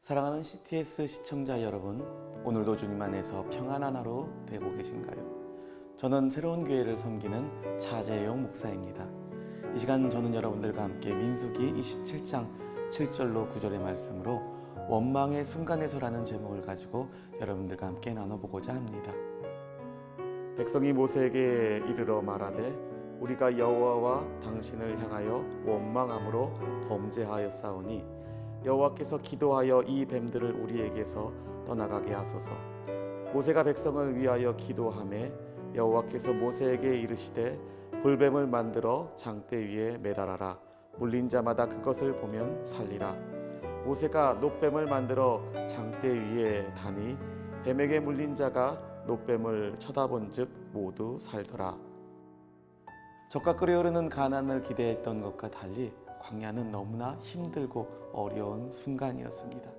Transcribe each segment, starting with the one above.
사랑하는 CTS 시청자 여러분, 오늘도 주님 안에서 평안한 하루 되고 계신가요? 저는 새로운 교회를 섬기는 차재용 목사입니다. 이 시간 저는 여러분들과 함께 민수기 27장 7절로 9절의 말씀으로 원망의 순간에서라는 제목을 가지고 여러분들과 함께 나눠보고자 합니다. 백성이 모세에게 이르러 말하되 우리가 여호와와 당신을 향하여 원망함으로 범죄하였사오니 여호와께서 기도하여 이 뱀들을 우리에게서 떠나가게 하소서. 모세가 백성을 위하여 기도하매 여호와께서 모세에게 이르시되 불뱀을 만들어 장대 위에 매달아라. 물린 자마다 그것을 보면 살리라. 모세가 놋뱀을 만들어 장대 위에 다니 뱀에게 물린 자가 놋뱀을 쳐다본즉 모두 살더라. 젖과 끓어오르는 가나안을 기대했던 것과 달리 광야는 너무나 힘들고 어려운 순간이었습니다.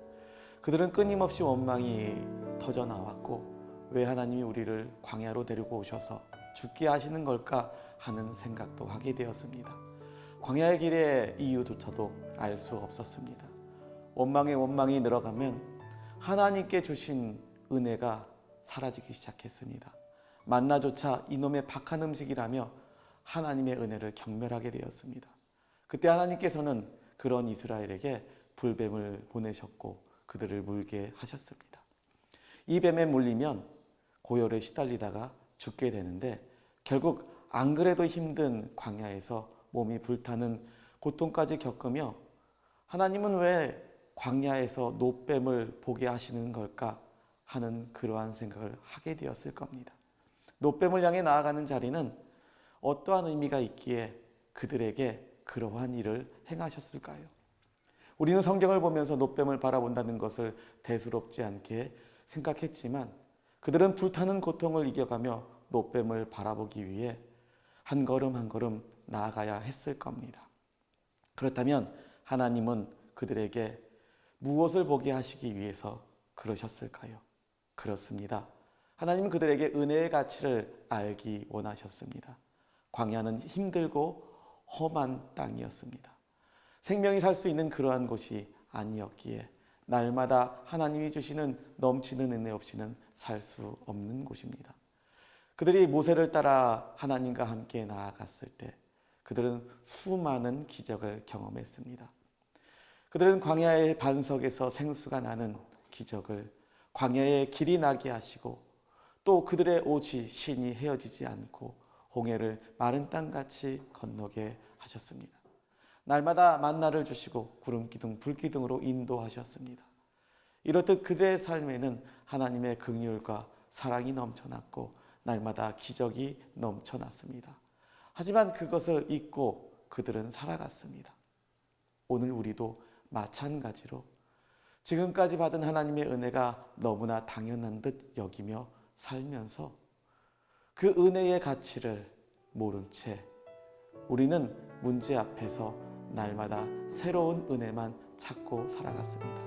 그들은 끊임없이 원망이 터져 나왔고 왜 하나님이 우리를 광야로 데리고 오셔서 죽게 하시는 걸까 하는 생각도 하게 되었습니다. 광야의 길의 이유조차도 알 수 없었습니다. 원망이 늘어가면 하나님께 주신 은혜가 사라지기 시작했습니다. 만나조차 이놈의 박한 음식이라며 하나님의 은혜를 경멸하게 되었습니다. 그때 하나님께서는 그런 이스라엘에게 불뱀을 보내셨고 그들을 물게 하셨습니다. 이 뱀에 물리면 고열에 시달리다가 죽게 되는데 결국 안 그래도 힘든 광야에서 몸이 불타는 고통까지 겪으며 하나님은 왜 광야에서 놋뱀을 보게 하시는 걸까 하는 그러한 생각을 하게 되었을 겁니다. 놋뱀을 향해 나아가는 자리는 어떠한 의미가 있기에 그들에게 그러한 일을 행하셨을까요? 우리는 성경을 보면서 놋뱀을 바라본다는 것을 대수롭지 않게 생각했지만 그들은 불타는 고통을 이겨가며 놋뱀을 바라보기 위해 한 걸음 한 걸음 나아가야 했을 겁니다. 그렇다면 하나님은 그들에게 무엇을 보게 하시기 위해서 그러셨을까요? 그렇습니다. 하나님은 그들에게 은혜의 가치를 알기 원하셨습니다. 광야는 힘들고 험한 땅이었습니다. 생명이 살 수 있는 그러한 곳이 아니었기에 날마다 하나님이 주시는 넘치는 은혜 없이는 살 수 없는 곳입니다. 그들이 모세를 따라 하나님과 함께 나아갔을 때 그들은 수많은 기적을 경험했습니다. 그들은 광야의 반석에서 생수가 나는 기적을, 광야에 길이 나게 하시고 또 그들의 옷이 신이 헤어지지 않고 홍해를 마른 땅같이 건너게 하셨습니다. 날마다 만나를 주시고 구름기둥, 불기둥으로 인도하셨습니다. 이렇듯 그들의 삶에는 하나님의 긍휼과 사랑이 넘쳐났고 날마다 기적이 넘쳐났습니다. 하지만 그것을 잊고 그들은 살아갔습니다. 오늘 우리도 마찬가지로 지금까지 받은 하나님의 은혜가 너무나 당연한 듯 여기며 살면서 그 은혜의 가치를 모른 채 우리는 문제 앞에서 날마다 새로운 은혜만 찾고 살아갔습니다.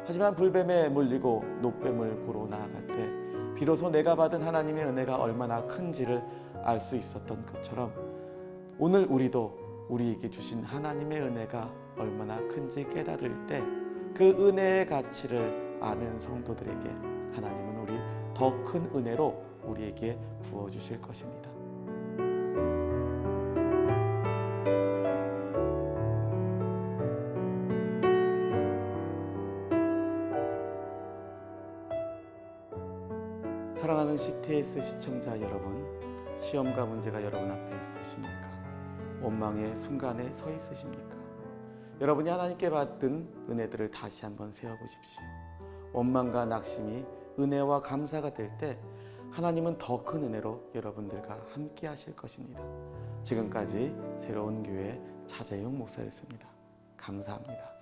하지만 불뱀에 물리고 놋뱀을 보러 나아갈 때 비로소 내가 받은 하나님의 은혜가 얼마나 큰지를 알 수 있었던 것처럼 오늘 우리도 우리에게 주신 하나님의 은혜가 얼마나 큰지 깨달을 때 그 은혜의 가치를 아는 성도들에게 하나님은 우리 더 큰 은혜로 우리에게 부어주실 것입니다. 사랑하는 CTS 시청자 여러분, 시험과 문제가 여러분 앞에 있으십니까? 원망의 순간에 서 있으십니까? 여러분이 하나님께 받은 은혜들을 다시 한번 세어보십시오. 원망과 낙심이 은혜와 감사가 될 때 하나님은 더 큰 은혜로 여러분들과 함께 하실 것입니다. 지금까지 새로운 교회 차재용 목사였습니다. 감사합니다.